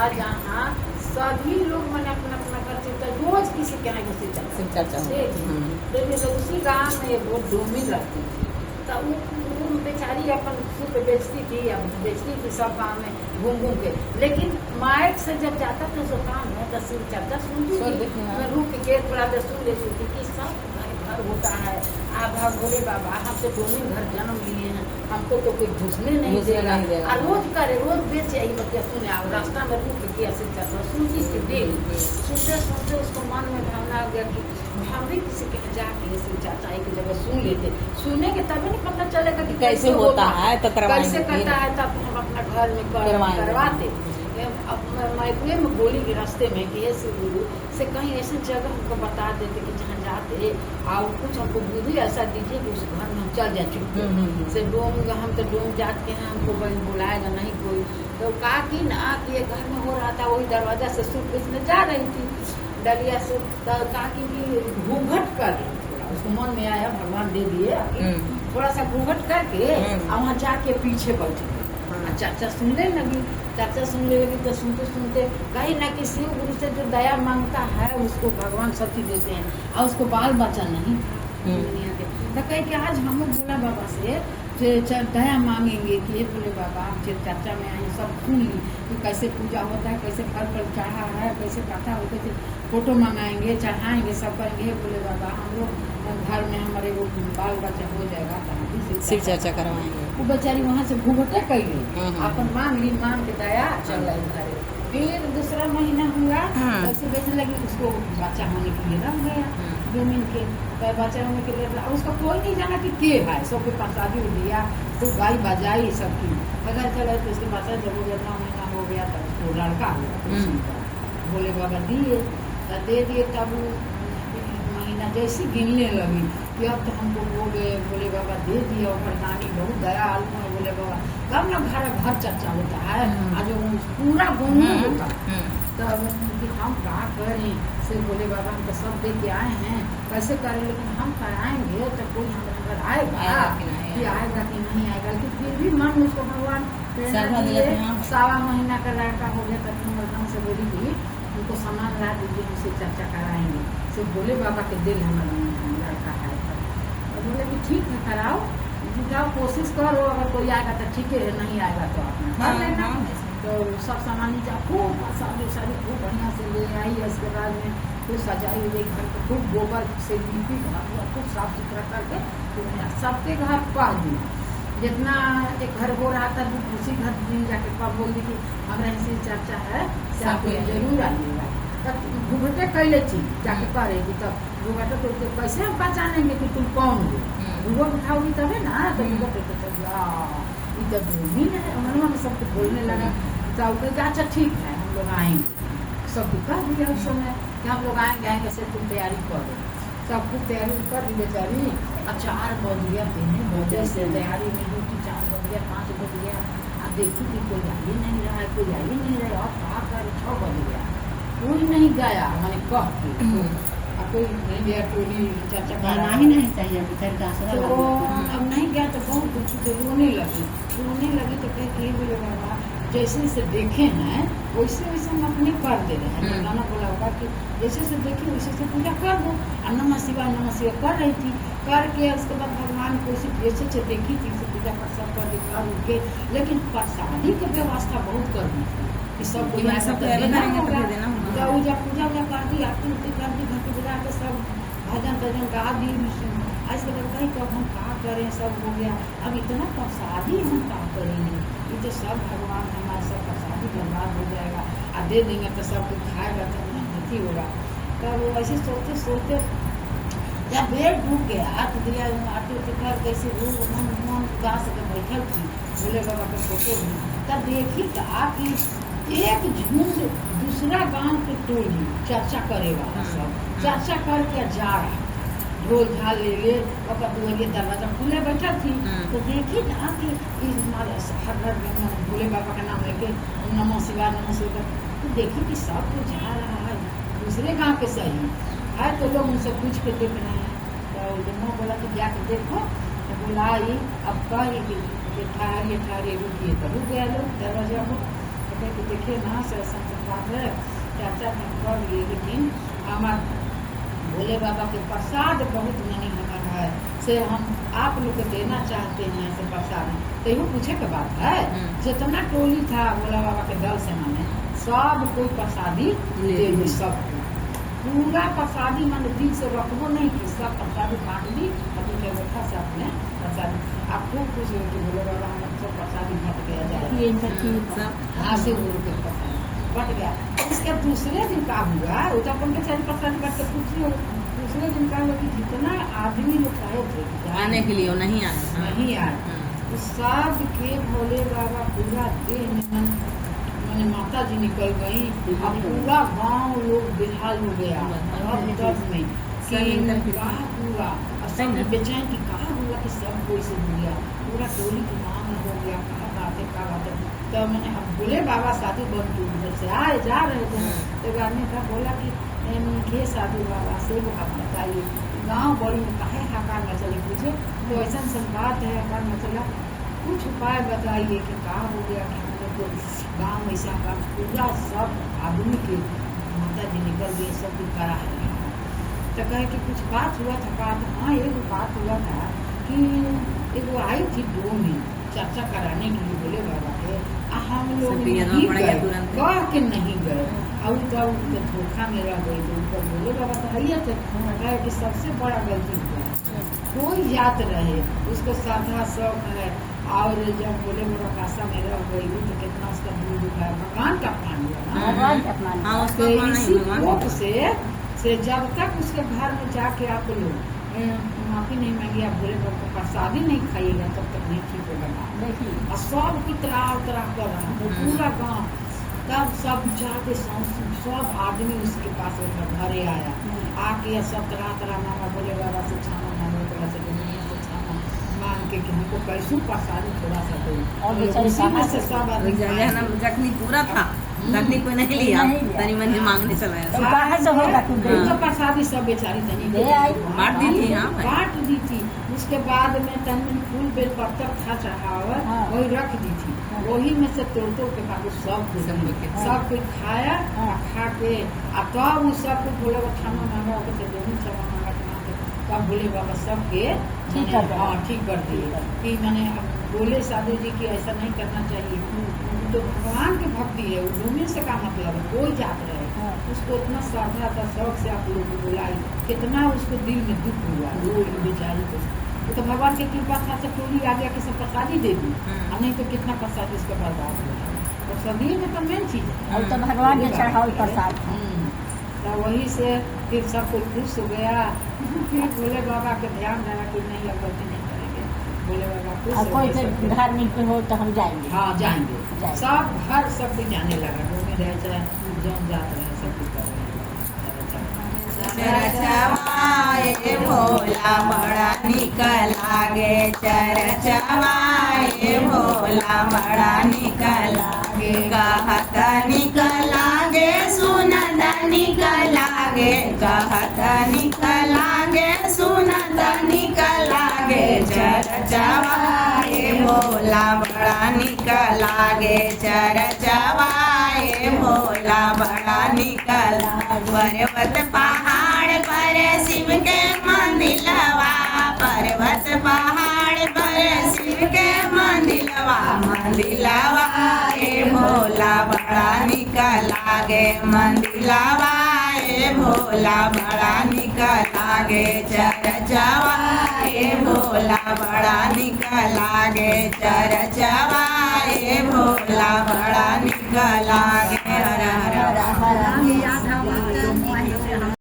था जहाँ सभी लोग मैंने अपना अपना करते तो रोज किसी के यहाँ शिव चर्चा देखिए तो उसी गाँव में वो डोमिन रहती थी तो वो बेचारी अपन सूप बेचती थी अब बेचती थी सब गाँव में घूम घूम के, लेकिन माइक से जब जाता था तो काम है तो शिव चर्चा सुनती थी, मैं रुक के थोड़ा देर सुन लेती थी कि सब घर होता है। आभा भोले बाबा हम तो डोमिन घर जन्म लिए हैं, हमको तो कोई घुसने नहीं देगा। रोज करे रोज बेचे आई बतिया सुने आओ रास्ता में रुक के ऐसे चर्चा सुनती थी डेली। सुनते सुनते उसको मन में भावना आ गया कि हम भी किसी के जाके ऐसे चाचा एक जगह सुन लेते, सुनेंगे तभी नहीं पता चलेगा कि कैसे होता है तो कैसे करता है, तब हम अपना घर में करवाते। मैं में बोली कि रास्ते में कि ऐसे गुरु से कहीं ऐसी जगह हमको बता देते कि जहाँ जाते और कुछ हमको बुद्धि ऐसा दीजिए कि उस घर में हम चल जाए चुपके से। डोम हम तो डोम जात के हैं, हमको बुलाएगा नहीं कोई। तो कहा कि ना कि ये घर में हो रहा था, वही दरवाजा से सूट बेचने जा रही थी डलिया से, तो कहा कि घूंघट कर थोड़ा उसको मन में आया, भगवान दे दिए थोड़ा सा घूंघट करके और वहाँ जाके पीछे बैठ गए। चाचा सुनने लगी, चाचा सुनने लगी तो सुनते सुनते कहीं ना कि शिव गुरु से जो दया मांगता है उसको भगवान सब चीज देते हैं, और उसको बाल बच्चा नहीं तो कहे कि आज हम लोग भोला बाबा से दया मांगेंगे कि ये भोले बाबा आप चर्चा में आए सब सुन ली कि कैसे पूजा होता है, कैसे फल फल चढ़ा है, कैसे कथा होती है, फोटो मंगाएंगे चढ़ाएंगे सब करेंगे। बोले बाबा हम लोग घर में हमारे वो बाल बच्चा हो जाएगा तो शिव चर्चा करवाएंगे। वो बेचारी वहाँ से घूंघटे कर गई, अपन मांग ली, मांग के दया चल रही। फिर दूसरा महीना हुआ वैसे बेचने लगी, उसको बच्चा होने के लिए रह गया जमीन के, तो बच्चा होने के लिए उसका कोई नहीं जाना कि के है, सबके पास शादी दिया तो गाय बजाई सबकी अगर चले। तो उसके बच्चा जब 9 महीना हो गया तब उसको लड़का हुआ, बोले बाबा दिए तो दे दिए। तब महीना जैसे गिनने लगी कि अब तो हमको हो गए, बोले बाबा दे दिया। और नानी बहुत दया आलू है, बोले बाबा कब ना घर घर चर्चा होता है, आज पूरा घूमने होता है। तब कि हम क्या करें से बोले बाबा हम तो सब दे के आए हैं, कैसे करें, लेकिन हम कराएंगे तो कोई हमारे घर आएगा कि आएगा कि नहीं आएगा। लेकिन फिर भी मन उसको भगवान 1.25 महीना का लड़का हो गया तब हम से बोली कि उनको सामान ला दीजिए, उनसे चर्चा कराएंगे। सिर्फ बोले बाबा के दिल हमारा लड़का है। तो बोले कि ठीक है कराओ, जाओ कोशिश करो, अगर कोई आएगा तो ठीक है, नहीं आएगा तो आप कर लेना। तो सब सामान नीचा खूब सारी खूब बढ़िया से ले आई। इसके बाद में फिर सजाई हुई घर को खूब गोबर से लीपी, घर खूब साफ सुथरा करके सबके घर पा दी। जितना एक घर हो रहा था उसी घर दिन जाके कब बोल दी कि हमारा ऐसी चर्चा है से आप जरूर आइएगा। तब घूंघटे कैले थी जाके करेगी, तब घूंघटे तो कैसे हम पहचानेंगे कि तुम कौन हो, घूंघट उठाओगी तभी ना। तो घूंघट तो डोमिन है, मनवा में सबको बोलने लगा। तो अच्छा ठीक है हम लोग आएंगे, सबको कह दिया उस समय कि हम लोग आएंगे से तुम तैयारी करो। सब कुछ तैयारी कर दी बेचारी। 4 बज गया, 3 बजे से तैयारी में ड्यूटी 4 बज गया, 5 बज गया। अब देखी कि कोई आ ही नहीं रहा है, कोई आ ही नहीं रहा। अब कहा कर 6 बज गया, कोई नहीं गया, मैंने कह के कोई नहीं गया, टोली चर्चा करना ही नहीं चाहिए। तो अब नहीं गया तो बहुत कुछ रोने लगी तो कहे बोले बाबा जैसे जैसे देखे हैं वैसे वैसे हम अपने कर दे रहे हैं। नाना बोला होगा कि जैसे जैसे देखे वैसे से पूजा कर दो। और नमः शिवाय कर रही थी, करके उसके बाद भगवान को जैसे से देखी थी से पूजा कर सब कर दिखा के, लेकिन प्रसादी की व्यवस्था बहुत कर दी थी कि सब कोई पूजा कर दी, आरती उरती कर दी, घंटी बजा के सब भजन तजन गा दी। आज के बाद कहीं कब हम क्या करें, सब हो गया। अब इतना प्रसादी हम क्या करेंगे, ये तो सब भगवान हमारा सब प्रसादी बर्बाद हो जाएगा और दे देंगे तो सब कुछ खाएगा तो नहीं होगा। तब वो ऐसे सोचते सोचते जब बेड डूब गया तो दिया आरती उरती कर कैसे मन गा सके बैठल थी भोले बाबा के फोटो में। तब देखी कि एक झुंड दूसरा गांव के टोली चर्चा करेगा, सब चर्चा करके जा रहा, ढोल झाल ले दुआरिया दरवाजा खुले बैठा थी। तो देखी ना कि भोले बाबा का नाम लेके नमः शिवाय तो देखी कि सब कुछ जा रहा है दूसरे गांव के सही है। तो लोग उनसे पूछ के देख रहे हैं। तो दोनों बोला कि जाके देखो, तो बोला आई अब कही कि ठहरिए रुकिए। तो रुक गया लोग दरवाजा को। कहे कि देखिए ना से ऐसा बात है, चाचा ने कर लिए, लेकिन हमारे भोले बाबा के प्रसाद बहुत मनी हमारा है से हम आप लोग को देना चाहते हैं ऐसे प्रसाद। तो ये पूछे के बात है, जितना टोली था भोला बाबा के दल से माने सब कोई प्रसादी दे दी, सबको पूरा प्रसादी माने दिल से रखबो नहीं कि सब प्रसादी बांट दी, अपनी व्यवस्था से अपने प्रसादी। आप खूब खुश हो कि भोले बाबा हम सब प्रसादी बट गया जाए, हाँ से के प्रसादी बट गया। इसके दूसरे दिन का हुआ वो तो अपन के सारी प्रसादी बट के पूछिए, दूसरे दिन का हुआ कि जितना आदमी लोग आए थे आने के लिए नहीं आए, नहीं आए, तो सब के भोले बाबा पूरा देह में मैंने माता जी निकल गई, अब पूरा गांव लोग बेहाल हो गया और दर्द में कि कहा पूरा सब बेचैन की कहा हुआ कि सब कोई से हो गया, पूरा टोली की मांग हो गया, कहा बात है। तो मैंने हम बोले बाबा साधु बन उधर से आए जा रहे थे, तो एक आदमी का बोला कि घे साधु बाबा से वो आप बताइए गाँव बड़ी में काहे हकार न चले, पूछे तो ऐसा सब बात है हकार न चला, कुछ उपाय बताइए कि कहा हो गया कि तो गाँव ऐसा का पूरा सब आदमी के माता जी निकल गए, सब कुछ करा है। तो कहे कि कुछ बात हुआ था, बात हाँ एक बात हुआ था कि एक वो आई थी दो में चर्चा कराने के लिए बोले बाबा के, हम लोग नहीं गए, कह के नहीं गए और तो धोखा में रह गई। तो ऊपर बोले बाबा तो है थे, कहे कि सबसे बड़ा गलती हुआ कोई याद रहे उसको श्रद्धा शौक है, और जब बोले बाबा काशा में रह गई तो कितना उसका दूर दुखाया, भगवान का अपमान हुआ तो इसी कोप से जब तक उसके घर में जाके आप लोग माफी नहीं मांगी, आप बोले बाबा को प्रसादी नहीं खाइएगा तब तक नहीं ठीक होगा। और सब की तरह कर रहा है पूरा गाँव, तब सब जाके सब आदमी उसके पास घरे आया, आके सब तरह मांगा, बोले बाबा से क्षमा मांगो, थोड़ा सा से क्षमा मांग के कि हमको कैसू प्रसादी थोड़ा सा दो, और उसी में से सब आदमी जखनी पूरा था तकनी कोई नहीं लिया, तनी मन मांगने चला तो बाहर से होगा तो प्रसादी सब बेचारी तनी बांट दी थी, हाँ बांट दी थी। उसके बाद में तनी फूल बेल पत्तर था चढ़ावा वही रख दी थी, वही में से तोड़ के बाबू सब कोई खाया, खा के तब उस सब को भोले बाबा क्षमा मांगा, दोनों क्षमा मांगा, तब भोले बाबा सबके ठीक कर दिए कि मैंने बोले साधु जी की ऐसा नहीं करना चाहिए, तो भगवान की भक्ति है, उन्हीं से का मतलब है, कोई जात रहे उसको इतना श्रद्धा था शौक से आप लोग को बुलाई, कितना उसको दिल में दुख हुआ रोई बेचारी को, तो भगवान की कृपा था से टोली आ गया कि सब प्रसादी दे दी, और नहीं तो कितना प्रसाद इसका बर्बाद हुआ। तो सभी में तो मेन चीज है तो भगवान ने चढ़ाओ प्रसाद, तो वही से फिर सब कोई खुश हो गया। फिर भोले बाबा के ध्यान रहा कि नहीं अब गलती नहीं करेंगे, भोले बाबा खुश कोई धार्मिक हो तो हम जाएंगे, हाँ जाएंगे, सब घर सब कुछ जाने लगा, घूमे रहे चाहे जौन जात रहे सब कुछ कर चरचवाए भोला बड़ा निकल लागे, चरचवाए भोला बड़ा निकल लागे, कहत निकल लागे सुनत निकल लागे, कहत निकल लागे सुनत निकल लागे, चरचवाए भोला बड़ा निकल लागे, चरचवाए भोला बड़ा निकल लागे। पर्वत पहाड़ पर शिव के मंदिलवा, पर्वत पहाड़ पर शिव के मंदिलवा, मंदिलवा ए भोला बड़ा निकल लागे, मंदिलवा ए भोला बड़ा निकल लागे, चरचवा ए भोला बड़ा निकल लागे, चरचवा ए भोला बड़ा निकल लागे। हर हर